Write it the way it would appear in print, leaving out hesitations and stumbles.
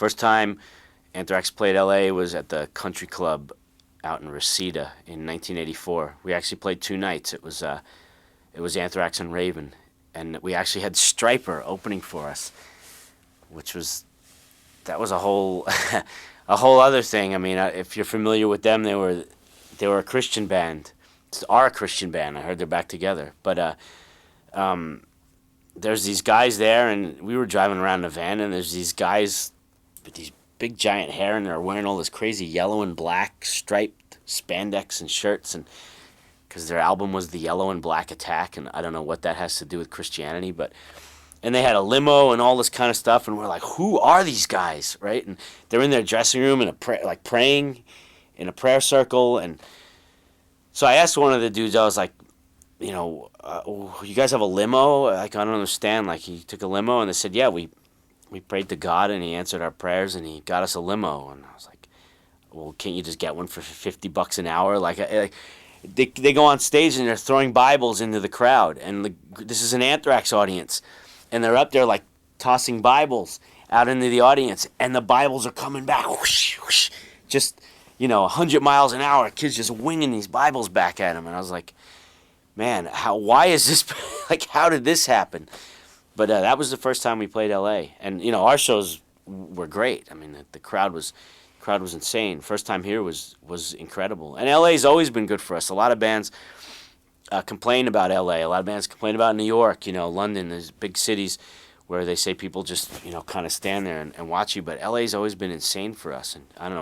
First time Anthrax played LA was at the Country Club out in Reseda in 1984. We actually played 2 nights. It was Anthrax and Raven, and we actually had Stryper opening for us, which was that was a whole a whole other thing. I mean, if you're familiar with them, they were a Christian band. Are a Christian band. I heard they're back together, but there's these guys there, and we were driving around in a van, and there's these guys with these big giant hair, and they're wearing all this crazy yellow and black striped spandex and shirts, and because their album was the Yellow and Black Attack, and I don't know what that has to do with Christianity, but and they had a limo and all this kind of stuff, and we're like, who are these guys, right? And they're in their dressing room like praying in a prayer circle, and so I asked one of the dudes, I was like, you guys have a limo? Like, I don't understand. Like, he took a limo, and they said, yeah, we prayed to God, and he answered our prayers, and he got us a limo. And I was like, well, can't you just get one for $50 an hour? They go on stage, and they're throwing Bibles into the crowd, and this is an Anthrax audience, and they're up there, like, tossing Bibles out into the audience, and the Bibles are coming back, whoosh, whoosh, just, 100 miles an hour. Kids just winging these Bibles back at him, and I was like, man, why is this, like, how did this happen? But that was the first time we played L.A., and, our shows were great. I mean, the crowd was insane. First time here was incredible. And L.A.'s always been good for us. A lot of bands complain about L.A. A lot of bands complain about New York, London, there's big cities where they say people just, kind of stand there and watch you. But L.A.'s always been insane for us. And I don't know.